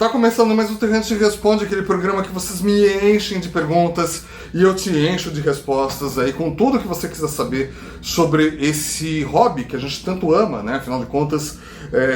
Tá começando mais o Terrante Responde, aquele programa que vocês me enchem de perguntas e eu te encho de respostas aí com tudo que você quiser saber sobre esse hobby que a gente tanto ama, né? Afinal de contas,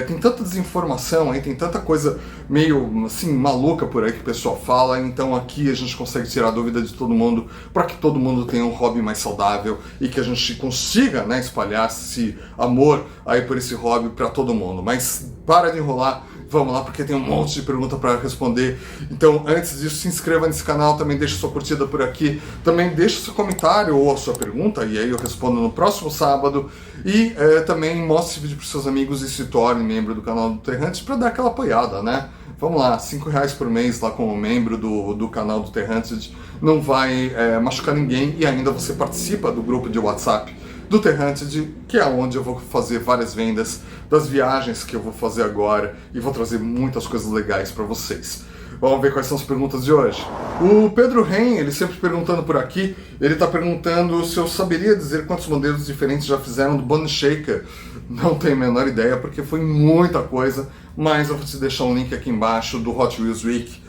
tem tanta desinformação aí, tem tanta coisa meio assim maluca por aí que o pessoal fala, então aqui a gente consegue tirar a dúvida de todo mundo para que todo mundo tenha um hobby mais saudável e que a gente consiga, né, espalhar esse amor aí por esse hobby para todo mundo. Mas para de enrolar. Vamos lá, porque tem um monte de pergunta para responder. Então, antes disso, se inscreva nesse canal, também deixe sua curtida por aqui, também deixe seu comentário ou a sua pergunta, e aí eu respondo no próximo sábado. E também mostre esse vídeo para seus amigos e se torne membro do canal do Terrantes para dar aquela apoiada, né? Vamos lá, R$5 por mês lá como membro do canal do Terrantes não vai machucar ninguém e ainda você participa do grupo de WhatsApp do Terranted, que é onde eu vou fazer várias vendas das viagens que eu vou fazer agora e vou trazer muitas coisas legais para vocês. Vamos ver quais são as perguntas de hoje. O Pedro Ren, ele sempre perguntando por aqui, ele está perguntando se eu saberia dizer quantos modelos diferentes já fizeram do Bone Shaker. Não tenho a menor ideia, porque foi muita coisa, mas eu vou te deixar um link aqui embaixo do Hot Wheels Week,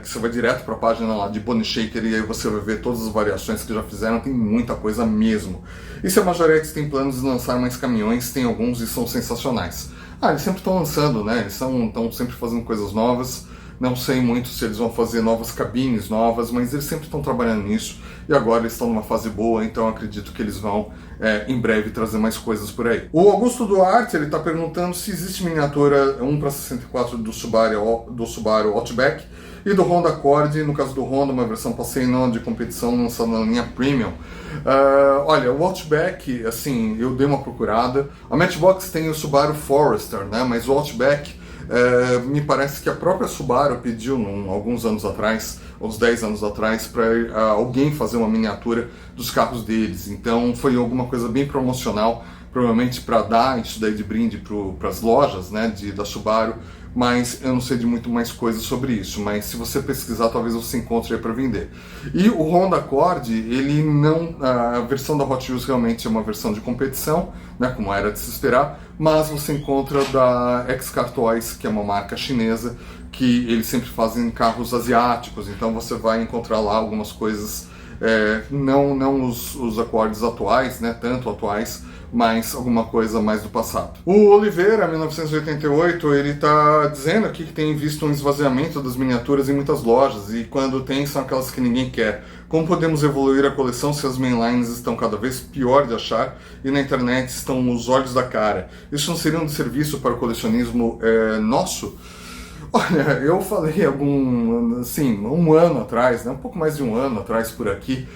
que você vai direto para a página lá de Bone Shaker e aí você vai ver todas as variações que já fizeram, tem muita coisa mesmo. E se a Majoretti tem planos de lançar mais caminhões, tem alguns e são sensacionais. Eles sempre estão lançando, né? Eles estão sempre fazendo coisas novas. Não sei muito se eles vão fazer novas cabines novas, mas eles sempre estão trabalhando nisso. E agora eles estão numa fase boa, então acredito que eles vão em breve trazer mais coisas por aí. O Augusto Duarte, ele está perguntando se existe miniatura 1:64 do Subaru Outback e do Honda Accord, no caso do Honda, uma versão passeio não de competição lançada na linha Premium. Olha, o Outback, assim, eu dei uma procurada. A Matchbox tem o Subaru Forester, né? Mas o Outback, me parece que a própria Subaru pediu alguns anos atrás, uns 10 anos atrás, para alguém fazer uma miniatura dos carros deles. Então foi alguma coisa bem promocional, provavelmente para dar isso daí de brinde para as lojas, né, da Subaru, mas eu não sei de muito mais coisas sobre isso, mas se você pesquisar talvez você encontre aí para vender. E o Honda Accord, ele não, a versão da Hot Wheels realmente é uma versão de competição, né, como era de se esperar, mas você encontra da X-Car Toys, que é uma marca chinesa, que eles sempre fazem carros asiáticos, então você vai encontrar lá algumas coisas, não os Accords atuais, né, tanto atuais, mas alguma coisa mais do passado. O Oliveira, 1988, ele está dizendo aqui que tem visto um esvaziamento das miniaturas em muitas lojas, e quando tem, são aquelas que ninguém quer. Como podemos evoluir a coleção se as mainlines estão cada vez pior de achar e na internet estão os olhos da cara? Isso não seria um serviço para o colecionismo nosso? Olha, eu falei um ano atrás, né, um pouco mais de um ano atrás por aqui,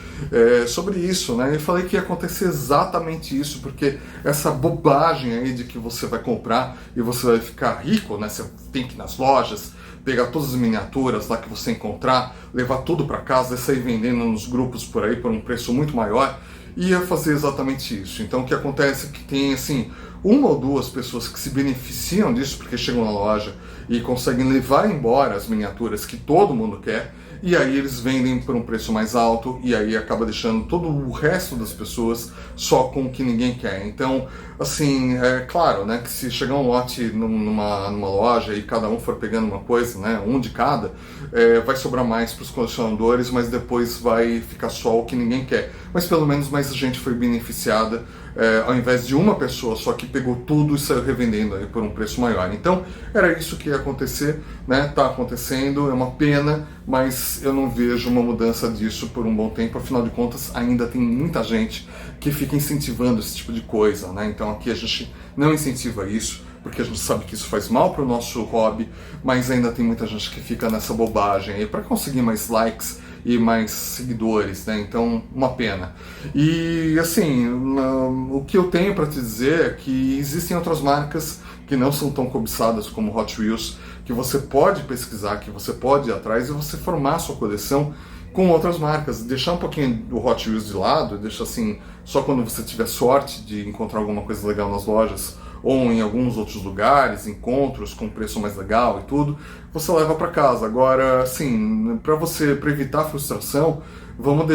sobre isso, né, e falei que ia acontecer exatamente isso, porque essa bobagem aí de que você vai comprar e você vai ficar rico, né, você tem que ir nas lojas, pegar todas as miniaturas lá que você encontrar, levar tudo para casa e sair vendendo nos grupos por aí por um preço muito maior, ia fazer exatamente isso. Então o que acontece é que tem assim, uma ou duas pessoas que se beneficiam disso porque chegam na loja e conseguem levar embora as miniaturas que todo mundo quer, e aí eles vendem por um preço mais alto e aí acaba deixando todo o resto das pessoas só com o que ninguém quer. Então, assim, é claro, né, que se chegar um lote numa loja e cada um for pegando uma coisa, né, um de cada, vai sobrar mais para os colecionadores, mas depois vai ficar só o que ninguém quer. Mas pelo menos mais gente foi beneficiada, ao invés de uma pessoa só que pegou tudo e saiu revendendo aí por um preço maior. Então, era isso que ia acontecer, né? Tá acontecendo, é uma pena, mas eu não vejo uma mudança disso por um bom tempo. Afinal de contas, ainda tem muita gente que fica incentivando esse tipo de coisa, né? Então aqui a gente não incentiva isso, porque a gente sabe que isso faz mal para o nosso hobby, mas ainda tem muita gente que fica nessa bobagem aí para conseguir mais likes e mais seguidores, né? Então, uma pena. E assim, o que eu tenho para te dizer é que existem outras marcas que não são tão cobiçadas como Hot Wheels, que você pode pesquisar, que você pode ir atrás e você formar a sua coleção com outras marcas, deixar um pouquinho do Hot Wheels de lado, deixar assim, só quando você tiver sorte de encontrar alguma coisa legal nas lojas, ou em alguns outros lugares, encontros com preço mais legal e tudo, você leva para casa. Agora, assim, para evitar frustração, vamos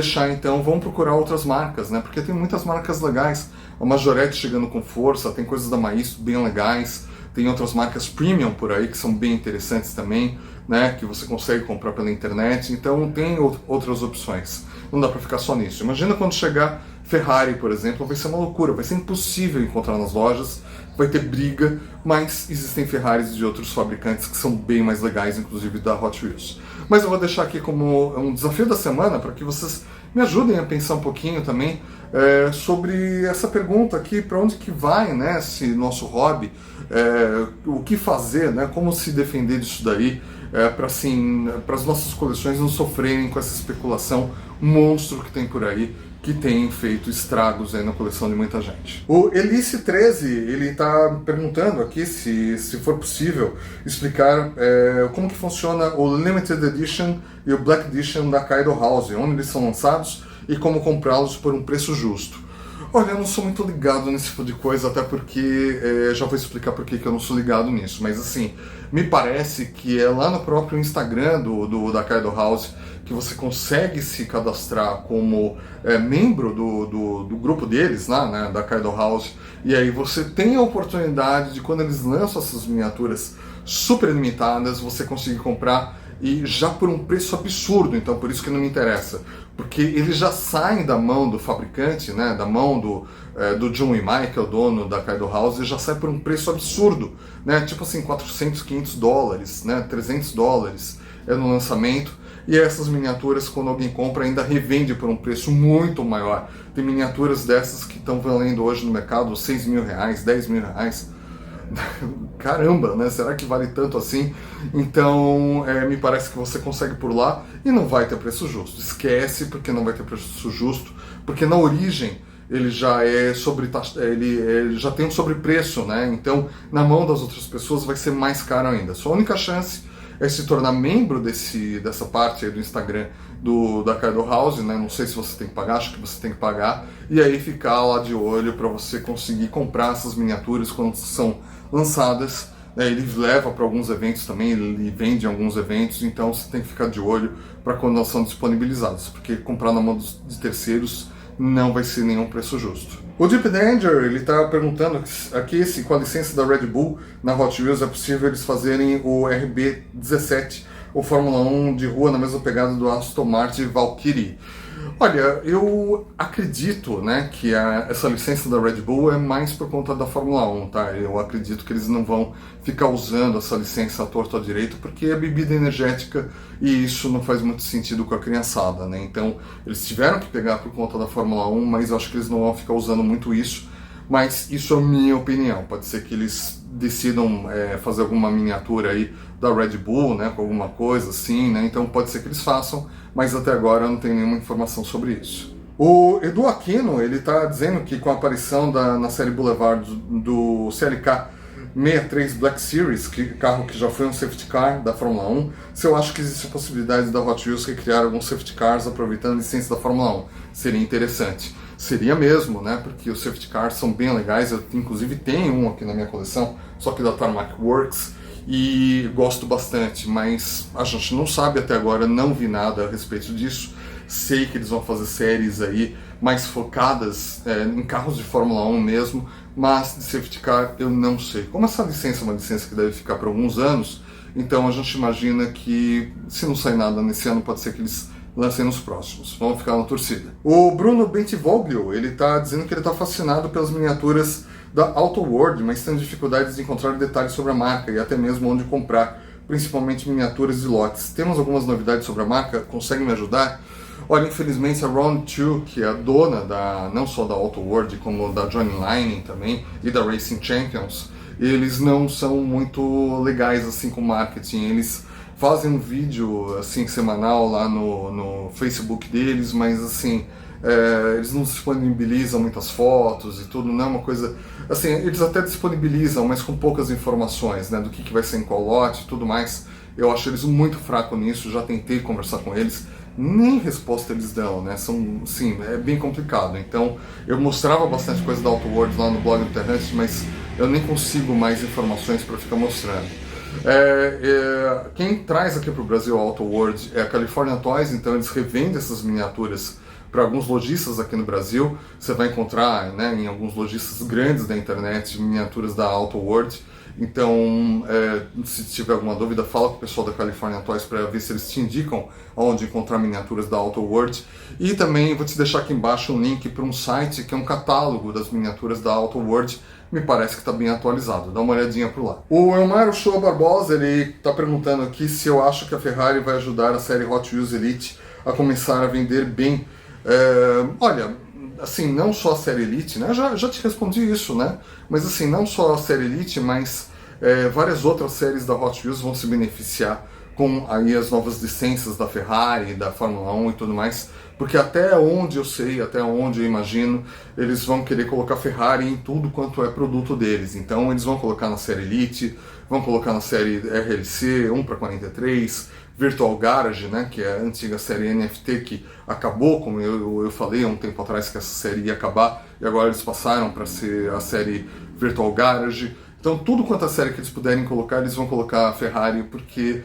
procurar outras marcas, né? Porque tem muitas marcas legais. A Majoretti chegando com força, tem coisas da Maisto bem legais, tem outras marcas premium por aí que são bem interessantes também, né, que você consegue comprar pela internet, então tem outras opções. Não dá para ficar só nisso. Imagina quando chegar Ferrari, por exemplo, vai ser uma loucura, vai ser impossível encontrar nas lojas, vai ter briga, mas existem Ferraris de outros fabricantes que são bem mais legais, inclusive da Hot Wheels. Mas eu vou deixar aqui como um desafio da semana para que vocês me ajudem a pensar um pouquinho também sobre essa pergunta aqui, para onde que vai, né, esse nosso hobby, o que fazer, né, como se defender disso daí, para assim, as nossas coleções não sofrerem com essa especulação monstro que tem por aí, que tem feito estragos aí na coleção de muita gente. O Elice13, ele está perguntando aqui se for possível explicar como que funciona o Limited Edition e o Black Edition da Kaido House, onde eles são lançados e como comprá-los por um preço justo. Olha, eu não sou muito ligado nesse tipo de coisa, até porque já vou explicar por que eu não sou ligado nisso, mas assim, me parece que é lá no próprio Instagram da Kaido House que você consegue se cadastrar como membro do grupo deles lá, né, da Kaido House, e aí você tem a oportunidade de, quando eles lançam essas miniaturas super limitadas, você conseguir comprar e já por um preço absurdo, então por isso que não me interessa, porque eles já saem da mão do fabricante, né, da mão do Jun Imai, que é o dono da Kaido House, e já sai por um preço absurdo, né, tipo assim, 400, 500 dólares, né, 300 dólares no lançamento, e essas miniaturas, quando alguém compra, ainda revende por um preço muito maior. Tem miniaturas dessas que estão valendo hoje no mercado 6 mil reais, 10 mil reais. Caramba, né? Será que vale tanto assim? Então, me parece que você consegue por lá e não vai ter preço justo. Esquece, porque não vai ter preço justo, porque na origem ele já ele já tem um sobrepreço, né? Então, na mão das outras pessoas vai ser mais caro ainda. Sua única chance é se tornar membro dessa parte aí do Instagram da Kaido House, né? Não sei se você tem que pagar, acho que você tem que pagar, e aí ficar lá de olho para você conseguir comprar essas miniaturas quando são lançadas. Ele leva para alguns eventos também, ele vende em alguns eventos, então você tem que ficar de olho para quando elas são disponibilizadas, porque comprar na mão de terceiros não vai ser nenhum preço justo. O Deep Danger, ele está perguntando aqui se com a licença da Red Bull na Hot Wheels é possível eles fazerem o RB17, ou Fórmula 1 de rua na mesma pegada do Aston Martin Valkyrie. Olha, eu acredito, né, que essa licença da Red Bull é mais por conta da Fórmula 1, tá? Eu acredito que eles não vão ficar usando essa licença à torto à direito, porque é bebida energética e isso não faz muito sentido com a criançada, né? Então, eles tiveram que pegar por conta da Fórmula 1, mas eu acho que eles não vão ficar usando muito isso. Mas isso é a minha opinião. Pode ser que eles decidam fazer alguma miniatura aí da Red Bull, né, com alguma coisa assim, né? Então pode ser que eles façam, mas até agora eu não tenho nenhuma informação sobre isso. O Edu Aquino, ele está dizendo que com a aparição na série Boulevard do CLK 63 Black Series, carro que já foi um safety car da Fórmula 1, se eu acho que existe a possibilidade da Hot Wheels recriar alguns safety cars aproveitando a licença da Fórmula 1. Seria interessante. Seria mesmo, né? Porque os safety cars são bem legais. Eu inclusive tenho um aqui na minha coleção, só que da Tarmac Works, e gosto bastante, mas a gente não sabe até agora, não vi nada a respeito disso. Sei que eles vão fazer séries aí mais focadas em carros de Fórmula 1 mesmo, mas de safety car eu não sei. Como essa licença é uma licença que deve ficar por alguns anos, então a gente imagina que se não sair nada nesse ano, pode ser que eles lancem nos próximos. Vamos ficar na torcida. O Bruno Bentivoglio, ele está dizendo que ele está fascinado pelas miniaturas da Auto World, mas tem dificuldades de encontrar detalhes sobre a marca e até mesmo onde comprar, principalmente miniaturas de lotes. Temos algumas novidades sobre a marca? Consegue me ajudar? Olha, infelizmente a Round 2, que é a dona não só da Auto World, como da Johnny Lining também, e da Racing Champions, eles não são muito legais assim com marketing. Eles fazem um vídeo assim semanal lá no Facebook deles, mas assim, eles não disponibilizam muitas fotos e tudo, não é uma coisa... Assim, eles até disponibilizam, mas com poucas informações, né, do que vai ser em qual lote e tudo mais. Eu acho eles muito fracos nisso, já tentei conversar com eles, nem resposta eles dão, né, sim, é bem complicado. Então, eu mostrava bastante coisa da Auto World lá no blog da internet, mas eu nem consigo mais informações para ficar mostrando. Quem traz aqui para o Brasil a Auto World é a California Toys, então eles revendem essas miniaturas para alguns lojistas aqui no Brasil. Você vai encontrar, né, em alguns lojistas grandes da internet miniaturas da Auto World, Então, se tiver alguma dúvida, fala com o pessoal da California Toys para ver se eles te indicam onde encontrar miniaturas da Auto World. E também vou te deixar aqui embaixo um link para um site que é um catálogo das miniaturas da Auto World. Me parece que está bem atualizado, dá uma olhadinha por lá. O Elmar Show Barbosa, ele está perguntando aqui se eu acho que a Ferrari vai ajudar a série Hot Wheels Elite a começar a vender bem. Olha, assim, não só a série Elite, né? Já te respondi isso, né? Mas assim, não só a série Elite, mas várias outras séries da Hot Wheels vão se beneficiar com aí as novas licenças da Ferrari, da Fórmula 1 e tudo mais, porque até onde eu sei, até onde eu imagino, eles vão querer colocar Ferrari em tudo quanto é produto deles. Então eles vão colocar na série Elite, vão colocar na série RLC 1 para 43, Virtual Garage, né, que é a antiga série NFT que acabou, como eu falei há um tempo atrás que essa série ia acabar, e agora eles passaram para ser a série Virtual Garage. Então tudo quanto a série que eles puderem colocar, eles vão colocar a Ferrari, porque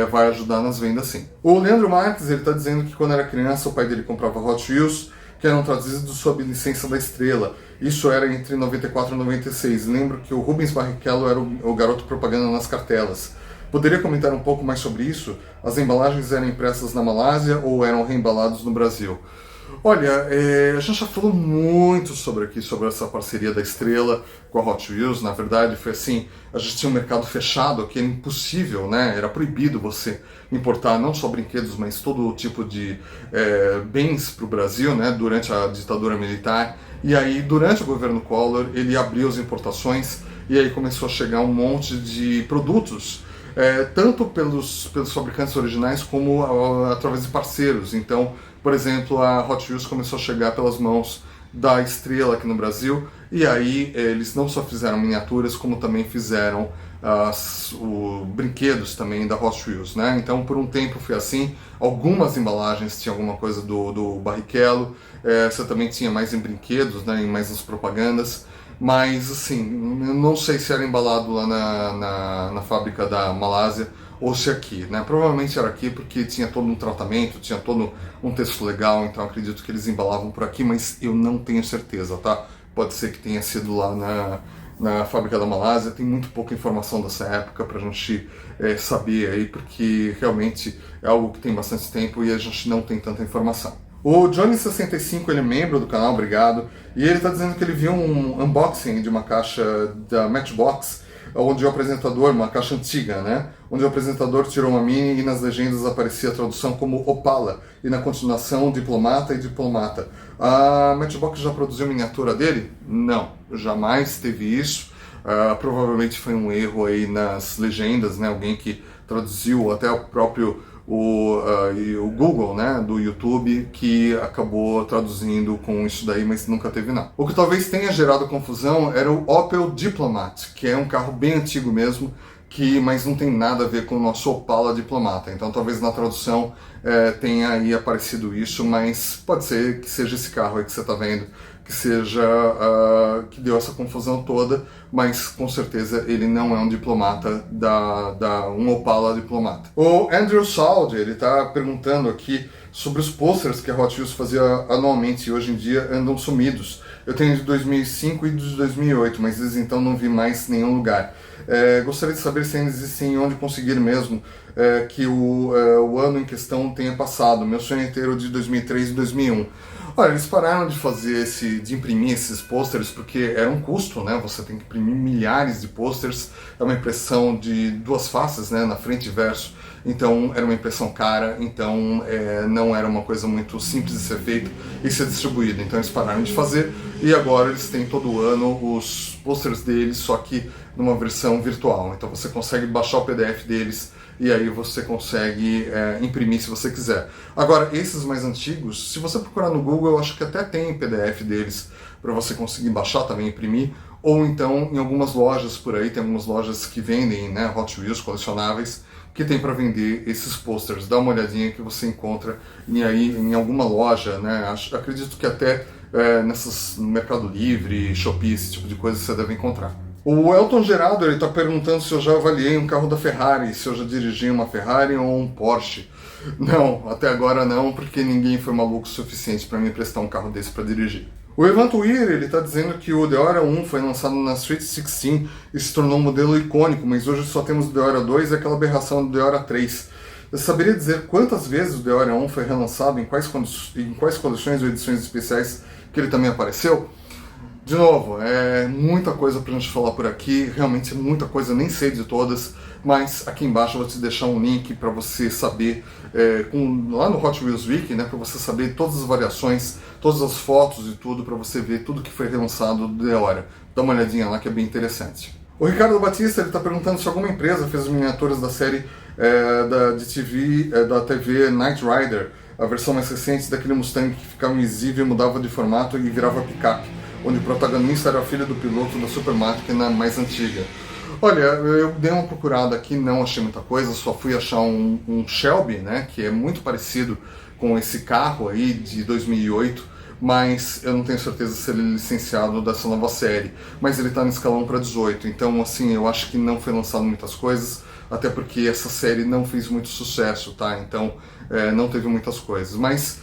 vai ajudar nas vendas sim. O Leandro Marques, ele está dizendo que quando era criança o pai dele comprava Hot Wheels, que eram traduzidos sob licença da Estrela. Isso era entre 94 e 96. Lembro que o Rubens Barrichello era o garoto propaganda nas cartelas. Poderia comentar um pouco mais sobre isso? As embalagens eram impressas na Malásia ou eram reembalados no Brasil? Olha, a gente já falou muito sobre essa parceria da Estrela com a Hot Wheels. Na verdade, foi assim, a gente tinha um mercado fechado que era impossível, né? Era proibido você importar não só brinquedos, mas todo tipo de bens para o Brasil, né? Durante a ditadura militar. E aí, durante o governo Collor, ele abriu as importações e aí começou a chegar um monte de produtos, tanto pelos fabricantes originais como através de parceiros. Então, por exemplo, a Hot Wheels começou a chegar pelas mãos da Estrela aqui no Brasil, e aí eles não só fizeram miniaturas, como também fizeram os brinquedos também da Hot Wheels, né? Então, por um tempo foi assim. Algumas embalagens tinha alguma coisa do Barrichello, você também tinha mais em brinquedos, né? E mais nas propagandas. Mas, assim, eu não sei se era embalado lá na fábrica da Malásia ou se aqui, né? Provavelmente era aqui porque tinha todo um tratamento, tinha todo um texto legal, então acredito que eles embalavam por aqui, mas eu não tenho certeza, tá? Pode ser que tenha sido lá na fábrica da Malásia. Tem muito pouca informação dessa época pra gente saber aí, porque realmente é algo que tem bastante tempo e a gente não tem tanta informação. O Johnny65, ele é membro do canal, obrigado, e ele está dizendo que ele viu um unboxing de uma caixa da Matchbox, onde o apresentador, uma caixa antiga, né? Onde o apresentador tirou uma mini e nas legendas aparecia a tradução como Opala, e na continuação Diplomata e Diplomata. A Matchbox já produziu miniatura dele? Não, jamais teve isso. Provavelmente foi um erro aí nas legendas, né? Alguém que traduziu, até o próprio o Google, né, do YouTube, que acabou traduzindo com isso daí, mas nunca teve não. O que talvez tenha gerado confusão era o Opel Diplomat, que é um carro bem antigo mesmo, mas não tem nada a ver com o nosso Opala Diplomata. Então talvez na tradução tenha aí aparecido isso, mas pode ser que seja esse carro aí que você está vendo, que seja que deu essa confusão toda, mas com certeza ele não é um diplomata um Opala Diplomata. O Andrew Saldi, ele está perguntando aqui sobre os posters que a Hot Wheels fazia anualmente e hoje em dia andam sumidos. Eu tenho de 2005 e de 2008, mas desde então não vi mais em nenhum lugar. Gostaria de saber se ainda existem onde conseguir mesmo que o ano em questão tenha passado. Meu sonho é ter o de 2003 e 2001. Olha, eles pararam de imprimir esses posters porque era um custo, né? Você tem que imprimir milhares de posters, é uma impressão de duas faces, né? Na frente e verso. Então era uma impressão cara, então não era uma coisa muito simples de ser feita e ser distribuída. Então eles pararam de fazer e agora eles têm todo ano os posters deles, só que numa versão virtual. Então você consegue baixar o PDF deles e aí você consegue imprimir se você quiser. Agora, esses mais antigos, se você procurar no Google, eu acho que até tem PDF deles para você conseguir baixar também, imprimir, ou então em algumas lojas por aí, tem algumas lojas que vendem, né, Hot Wheels colecionáveis, que tem para vender esses posters. Dá uma olhadinha que você encontra em alguma loja, né? Acredito que até no Mercado Livre, Shopee, esse tipo de coisa você deve encontrar. O Elton Geraldo está perguntando se eu já avaliei um carro da Ferrari, se eu já dirigi uma Ferrari ou um Porsche. Não, até agora não, porque ninguém foi maluco o suficiente para me emprestar um carro desse para dirigir. O Evan Tuir, ele tá dizendo que o Deora 1 foi lançado na Sweet 16 e se tornou um modelo icônico, mas hoje só temos o Deora 2 e aquela aberração do Deora 3. Eu saberia dizer quantas vezes o Deora 1 foi relançado, em quais coleções ou edições especiais que ele também apareceu? De novo, é muita coisa pra gente falar por aqui, realmente é muita coisa, nem sei de todas, mas aqui embaixo eu vou te deixar um link para você saber, lá no Hot Wheels Wiki, né, para você saber todas as variações, todas as fotos e tudo, para você ver tudo que foi relançado de hora. Dá uma olhadinha lá que é bem interessante. O Ricardo Batista está perguntando se alguma empresa fez as miniaturas da série da TV Knight Rider, a versão mais recente daquele Mustang que ficava invisível, mudava de formato e virava picape, onde o protagonista era o filho do piloto da Super Máquina mais antiga. Olha, eu dei uma procurada aqui, não achei muita coisa, só fui achar um Shelby, né, que é muito parecido com esse carro aí de 2008, mas eu não tenho certeza se ele é licenciado dessa nova série, mas ele está no escalão para 18, então assim, eu acho que não foi lançado muitas coisas, até porque essa série não fez muito sucesso, tá, então não teve muitas coisas, mas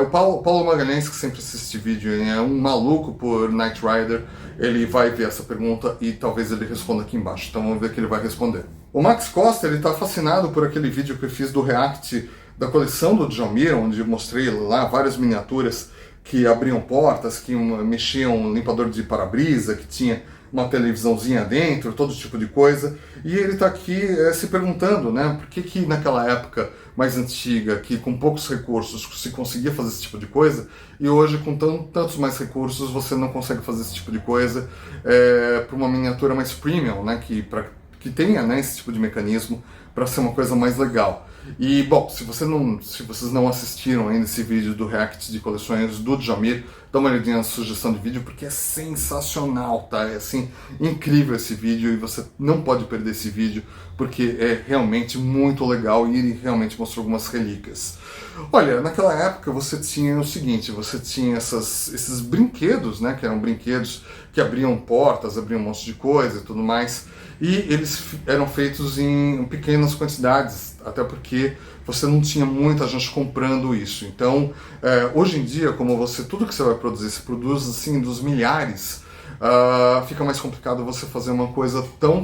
o Paulo Magalhães, que sempre assiste vídeo, é um maluco por Knight Rider, ele vai ver essa pergunta e talvez ele responda aqui embaixo, então vamos ver o que ele vai responder. O Max Costa, ele está fascinado por aquele vídeo que eu fiz do react da coleção do Djalmir, onde eu mostrei lá várias miniaturas que abriam portas, que mexiam um limpador de para-brisa, que tinha uma televisãozinha dentro, todo tipo de coisa. E ele está aqui se perguntando, né, por que naquela época mais antiga, que com poucos recursos se conseguia fazer esse tipo de coisa, e hoje com tantos mais recursos você não consegue fazer esse tipo de coisa para uma miniatura mais premium, né, que tenha, né, esse tipo de mecanismo para ser uma coisa mais legal. E, bom, se vocês não assistiram ainda esse vídeo do React de coleções do Djalmir, dá uma olhadinha na sugestão de vídeo, porque é sensacional, tá? É, assim, incrível esse vídeo e você não pode perder esse vídeo, porque é realmente muito legal e ele realmente mostrou algumas relíquias. Olha, naquela época você tinha o seguinte, você tinha esses brinquedos, né, que eram brinquedos que abriam portas, abriam um monte de coisa e tudo mais, e eles eram feitos em pequenas quantidades, até porque você não tinha muita gente comprando isso. Então, hoje em dia, como tudo que você vai produzir, se produz assim dos milhares, fica mais complicado você fazer uma coisa tão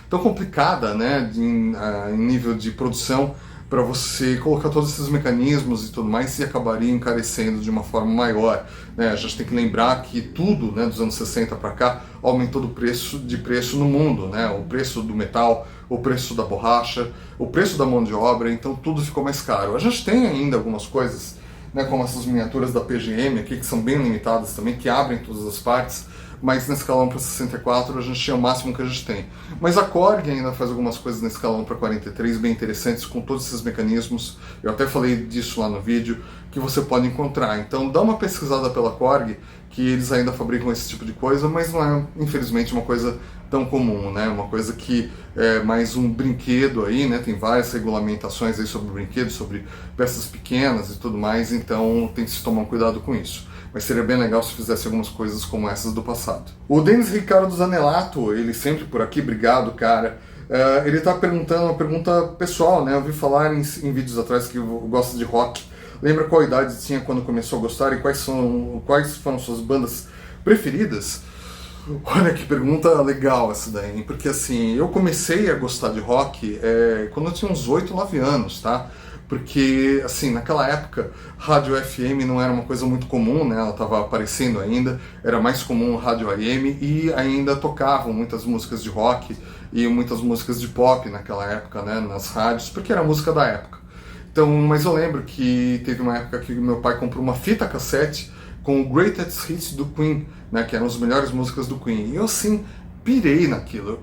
complicada, né, em nível de produção, para você colocar todos esses mecanismos e tudo mais, e acabaria encarecendo de uma forma maior, né? A gente tem que lembrar que tudo, né, dos anos 60 para cá aumentou de preço no mundo, né? O preço do metal, o preço da borracha, o preço da mão de obra, então tudo ficou mais caro. A gente tem ainda algumas coisas, né, como essas miniaturas da PGM aqui, que são bem limitadas também, que abrem todas as partes, mas na escalão para 64 a gente é o máximo que a gente tem. Mas a Korg ainda faz algumas coisas na escalão para 43 bem interessantes, com todos esses mecanismos, eu até falei disso lá no vídeo, que você pode encontrar. Então dá uma pesquisada pela Korg, que eles ainda fabricam esse tipo de coisa, mas não é, infelizmente, uma coisa tão comum, né? Uma coisa que é mais um brinquedo aí, né? Tem várias regulamentações aí sobre brinquedos, sobre peças pequenas e tudo mais, então tem que se tomar cuidado com isso. Mas seria bem legal se fizesse algumas coisas como essas do passado. O Denis Ricardo Zanelato, ele sempre por aqui, obrigado, cara. Ele está perguntando uma pergunta pessoal, né? Eu ouvi falar em vídeos atrás que gosta de rock. Lembra qual idade tinha quando começou a gostar e quais foram suas bandas preferidas? Olha que pergunta legal essa daí, porque assim, eu comecei a gostar de rock quando eu tinha uns 8, 9 anos, tá? Porque, assim, naquela época, rádio FM não era uma coisa muito comum, né? Ela estava aparecendo ainda, era mais comum rádio AM e ainda tocavam muitas músicas de rock e muitas músicas de pop naquela época, né? Nas rádios, porque era a música da época. Então, mas eu lembro que teve uma época que meu pai comprou uma fita cassete com o Greatest Hits do Queen, né? Que eram as melhores músicas do Queen. E eu, assim, pirei naquilo,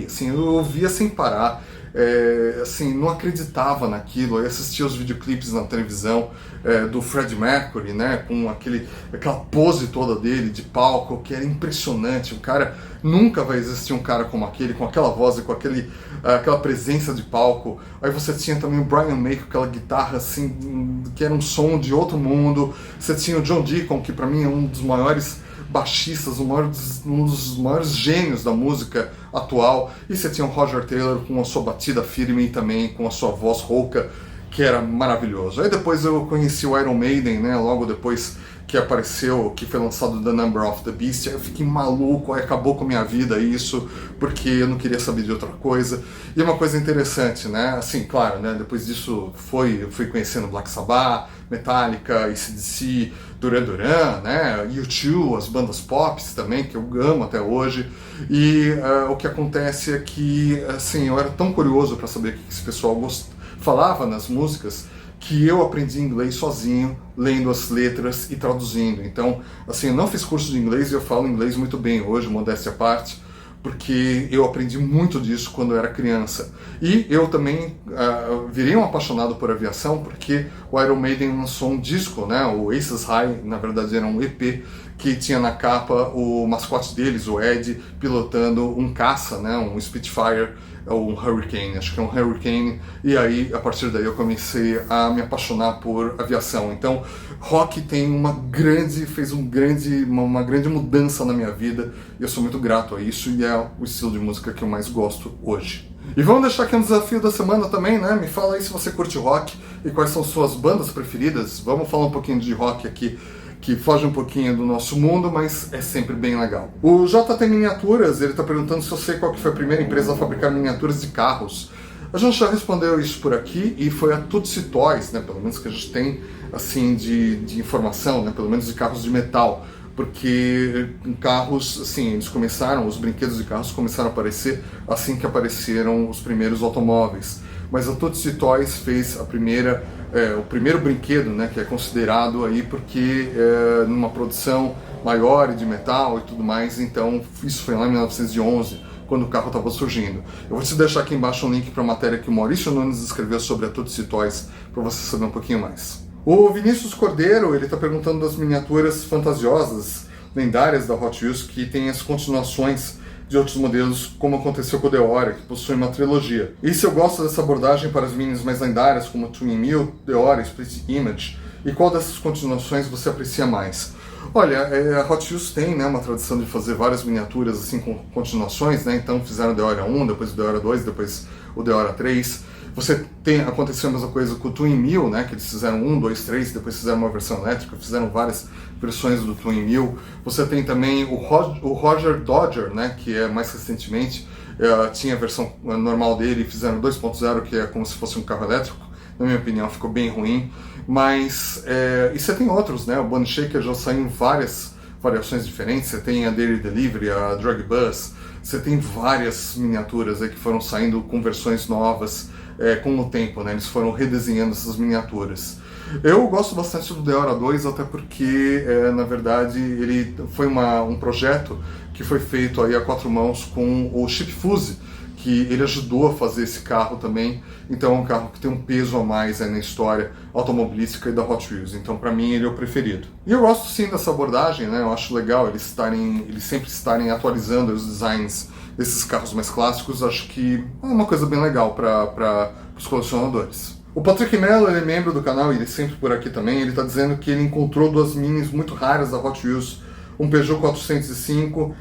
assim, eu ouvia sem parar. Assim, não acreditava naquilo, eu assistia os videoclipes na televisão do Freddie Mercury, né, com aquela pose toda dele de palco, que era impressionante. O cara, nunca vai existir um cara como aquele, com aquela voz e com aquela presença de palco. Aí você tinha também o Brian May com aquela guitarra assim, que era um som de outro mundo. Você tinha o John Deacon, que para mim é um dos maiores baixistas, um dos maiores gênios da música atual, e você tinha o Roger Taylor com a sua batida firme e também com a sua voz rouca, que era maravilhoso. Aí depois eu conheci o Iron Maiden, né, logo depois que apareceu, que foi lançado The Number of the Beast, eu fiquei maluco, aí acabou com a minha vida isso, porque eu não queria saber de outra coisa. E uma coisa interessante, né, assim, claro, né, depois disso fui conhecendo Black Sabbath, Metallica, AC/DC, Duran Duran, né, U2, as bandas pop também, que eu amo até hoje. E o que acontece é que, assim, eu era tão curioso para saber o que esse pessoal falava nas músicas, que eu aprendi inglês sozinho, lendo as letras e traduzindo. Então, assim, eu não fiz curso de inglês e eu falo inglês muito bem hoje, modéstia à parte, porque eu aprendi muito disso quando eu era criança. E eu também virei um apaixonado por aviação, porque o Iron Maiden lançou um disco, né, o Aces High, na verdade era um EP, que tinha na capa o mascote deles, o Ed, pilotando um caça, né, um Spitfire, ou um Hurricane, acho que é um Hurricane, e aí, a partir daí, eu comecei a me apaixonar por aviação. Então, rock tem fez uma grande mudança na minha vida, e eu sou muito grato a isso, e é o estilo de música que eu mais gosto hoje. E vamos deixar aqui um desafio da semana também, né? Me fala aí se você curte rock, e quais são suas bandas preferidas. Vamos falar um pouquinho de rock aqui, que foge um pouquinho do nosso mundo, mas é sempre bem legal. O JT Miniaturas, ele está perguntando se eu sei qual que foi a primeira empresa a fabricar miniaturas de carros. A gente já respondeu isso por aqui, e foi a Tootsie Toys, né, pelo menos que a gente tem assim, de informação, né, pelo menos de carros de metal, porque carros, assim, os brinquedos de carros começaram a aparecer assim que apareceram os primeiros automóveis. Mas a Tootsie Toys fez o primeiro brinquedo, né, que é considerado aí porque numa produção maior de metal e tudo mais, então isso foi lá em 1911, quando o carro estava surgindo. Eu vou te deixar aqui embaixo um link para a matéria que o Maurício Nunes escreveu sobre a Tootsie Toys, para você saber um pouquinho mais. O Vinícius Cordeiro, ele está perguntando das miniaturas fantasiosas, lendárias da Hot Wheels, que tem as continuações de outros modelos, como aconteceu com o Deora, que possui uma trilogia. E se eu gosto dessa abordagem para as minis mais lendárias, como Twin Mill, Deora, Split Image, e qual dessas continuações você aprecia mais? Olha, a Hot Wheels tem, né, uma tradição de fazer várias miniaturas assim com continuações, né? Então fizeram o Deora 1, depois o Deora 2, depois o Deora 3. Aconteceu a mesma coisa com o Twin Mill, né, que eles fizeram 1, 2, 3, depois fizeram uma versão elétrica, fizeram várias versões do Twin Mill. Você tem também o Roger Dodger, né, que é mais recentemente, tinha a versão normal dele, fizeram 2.0, que é como se fosse um carro elétrico. Na minha opinião, ficou bem ruim. Mas, e você tem outros, né, o Bone Shaker já saiu em várias variações diferentes. Você tem a Daily Delivery, a Drug Bus, você tem várias miniaturas aí que foram saindo com versões novas, com o tempo, né? Eles foram redesenhando essas miniaturas. Eu gosto bastante do Deora 2, até porque, na verdade, ele foi um projeto que foi feito aí a 4 mãos com o Chip Fuse, que ele ajudou a fazer esse carro também. Então é um carro que tem um peso a mais na história automobilística e da Hot Wheels. Então, para mim, ele é o preferido. E eu gosto sim dessa abordagem, né? Eu acho legal eles sempre estarem atualizando os designs desses carros mais clássicos. Acho que é uma coisa bem legal para os colecionadores. O Patrick Mello, ele é membro do canal, ele é sempre por aqui também. Ele está dizendo que ele encontrou 2 minis muito raras da Hot Wheels, um Peugeot 405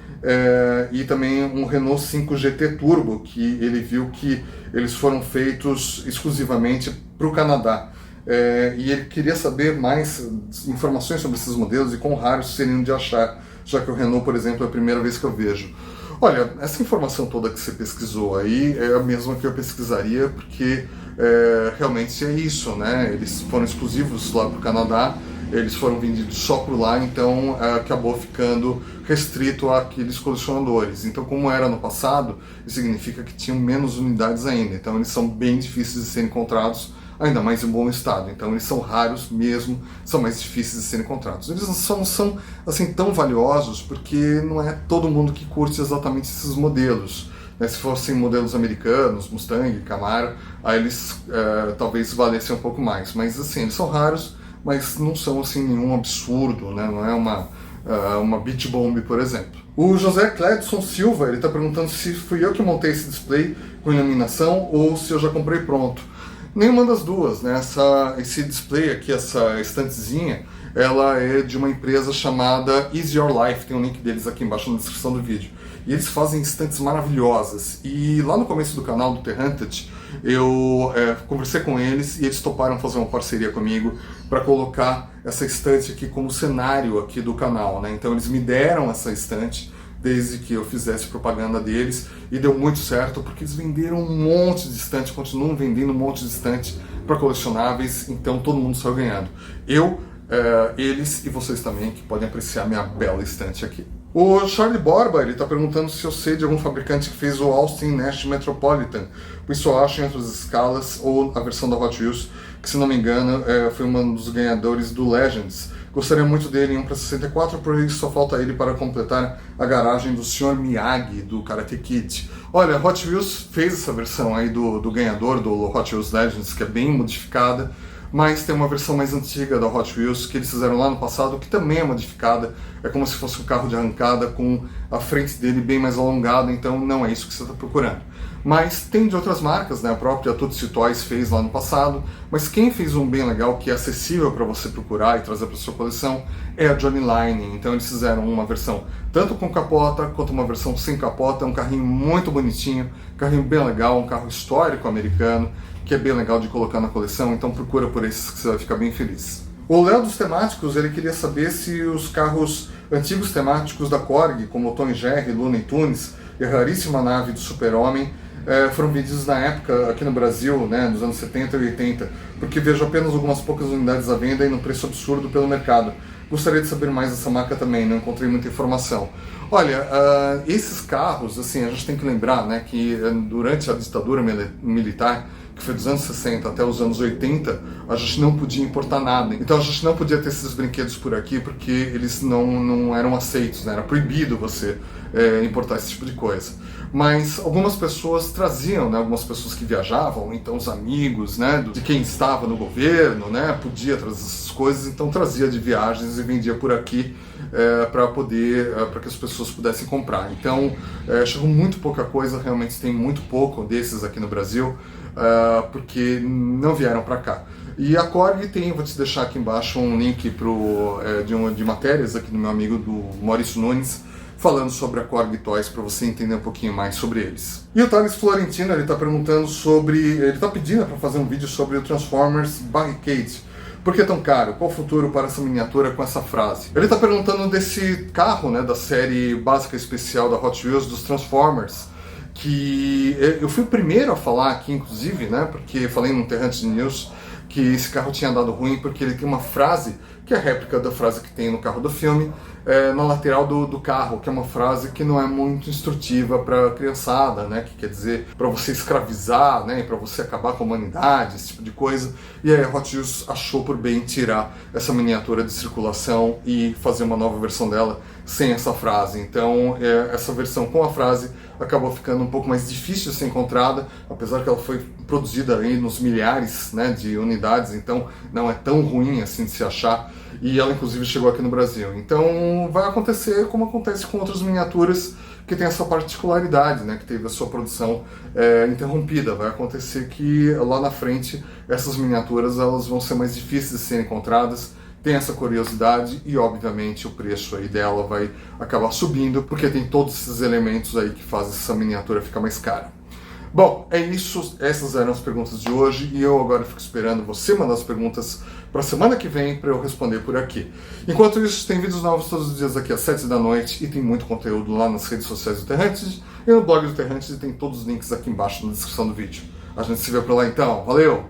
e também um Renault 5 GT Turbo, que ele viu que eles foram feitos exclusivamente para o Canadá. E ele queria saber mais informações sobre esses modelos e quão raros seriam de achar, já que o Renault, por exemplo, é a primeira vez que eu vejo. Olha, essa informação toda que você pesquisou aí é a mesma que eu pesquisaria, porque realmente é isso, né? Eles foram exclusivos lá para o Canadá, eles foram vendidos só por lá, então acabou ficando restrito àqueles colecionadores. Então, como era no passado, isso significa que tinham menos unidades ainda, então eles são bem difíceis de serem encontrados, ainda mais em bom estado. Então eles são raros mesmo, são mais difíceis de serem encontrados. Eles não são assim tão valiosos porque não é todo mundo que curte exatamente esses modelos. Se fossem modelos americanos, Mustang, Camaro, aí eles talvez valessem um pouco mais. Mas assim, eles são raros, mas não são assim nenhum absurdo, né? Não é uma Beach Bomb, por exemplo. O José Cledson Silva, ele está perguntando se fui eu que montei esse display com iluminação ou se eu já comprei pronto. Nenhuma das duas, né? Esse display aqui, essa estantezinha, ela é de uma empresa chamada Easy Your Life, tem um link deles aqui embaixo na descrição do vídeo. E eles fazem estantes maravilhosas. E lá no começo do canal do The Hunted, eu conversei com eles e eles toparam fazer uma parceria comigo para colocar essa estante aqui como cenário aqui do canal, né? Então eles me deram essa estante desde que eu fizesse propaganda deles e deu muito certo porque eles venderam um monte de estante, continuam vendendo um monte de estante para colecionáveis, então todo mundo saiu ganhando. Eu, eles e vocês também que podem apreciar minha bela estante aqui. O Charlie Borba, ele está perguntando se eu sei de algum fabricante que fez o Austin Nash Metropolitan, pois só acho em outras escalas, ou a versão da Hot Wheels, que se não me engano foi um dos ganhadores do Legends. Gostaria muito dele em um para 64, por isso só falta ele para completar a garagem do Sr. Miyagi, do Karate Kid. Olha, a Hot Wheels fez essa versão aí do ganhador do Hot Wheels Legends, que é bem modificada, mas tem uma versão mais antiga da Hot Wheels que eles fizeram lá no passado, que também é modificada, é como se fosse um carro de arrancada com a frente dele bem mais alongada, então não é isso que você está procurando. Mas tem de outras marcas, né? A própria Tootsie Toys fez lá no passado, mas quem fez um bem legal que é acessível para você procurar e trazer para sua coleção é a Johnny Line. Então eles fizeram uma versão tanto com capota quanto uma versão sem capota, um carrinho muito bonitinho, um carrinho bem legal, um carro histórico americano, que é bem legal de colocar na coleção, então procura por esses que você vai ficar bem feliz. O Léo dos temáticos, ele queria saber se os carros antigos temáticos da Korg, como o Tom e Jerry, Looney Tunes e a raríssima nave do Super-Homem, foram vendidos na época aqui no Brasil, né, nos anos 70 e 80, porque vejo apenas algumas poucas unidades à venda e num preço absurdo pelo mercado. Gostaria de saber mais dessa marca também, não encontrei muita informação. Olha, esses carros, assim, a gente tem que lembrar, né, que durante a ditadura militar, que foi dos anos 60 até os anos 80, a gente não podia importar nada. Então a gente não podia ter esses brinquedos por aqui porque eles não eram aceitos, né? Era proibido você importar esse tipo de coisa. Mas algumas pessoas traziam, né? Algumas pessoas que viajavam, então os amigos, né? De quem estava no governo, né? Podia trazer essas coisas, então trazia de viagens e vendia por aqui para que as pessoas pudessem comprar. Então chegou muito pouca coisa, realmente tem muito pouco desses aqui no Brasil, porque não vieram para cá. E a Korg tem, vou te deixar aqui embaixo um link de matérias aqui do meu amigo do Maurício Nunes, falando sobre a Korg Toys para você entender um pouquinho mais sobre eles. E o Thales Florentino, ele está perguntando ele está pedindo para fazer um vídeo sobre o Transformers Barricade. Por que tão caro? Qual o futuro para essa miniatura com essa frase? Ele está perguntando desse carro, né, da série básica especial da Hot Wheels, dos Transformers, que eu fui o primeiro a falar aqui, inclusive, né, porque falei no Terrante de News que esse carro tinha dado ruim porque ele tem uma frase, que é a réplica da frase que tem no carro do filme, na lateral do carro, que é uma frase que não é muito instrutiva para a criançada, né, que quer dizer para você escravizar, né, para você acabar com a humanidade, esse tipo de coisa. E aí a Hot Wheels achou por bem tirar essa miniatura de circulação e fazer uma nova versão dela sem essa frase. Então essa versão com a frase acabou ficando um pouco mais difícil de ser encontrada, apesar que ela foi produzida aí nos milhares, né, de unidades, então não é tão ruim assim de se achar, e ela inclusive chegou aqui no Brasil. Então vai acontecer como acontece com outras miniaturas que tem essa particularidade, né, que teve a sua produção interrompida. Vai acontecer que lá na frente essas miniaturas elas vão ser mais difíceis de serem encontradas, tem essa curiosidade e obviamente o preço aí dela vai acabar subindo, porque tem todos esses elementos aí que fazem essa miniatura ficar mais cara. Bom, é isso, essas eram as perguntas de hoje e eu agora fico esperando você mandar as perguntas para a semana que vem para eu responder por aqui. Enquanto isso, tem vídeos novos todos os dias aqui às 7 da noite e tem muito conteúdo lá nas redes sociais do Terrantes e no blog do Terrantes, e tem todos os links aqui embaixo na descrição do vídeo. A gente se vê por lá então, valeu!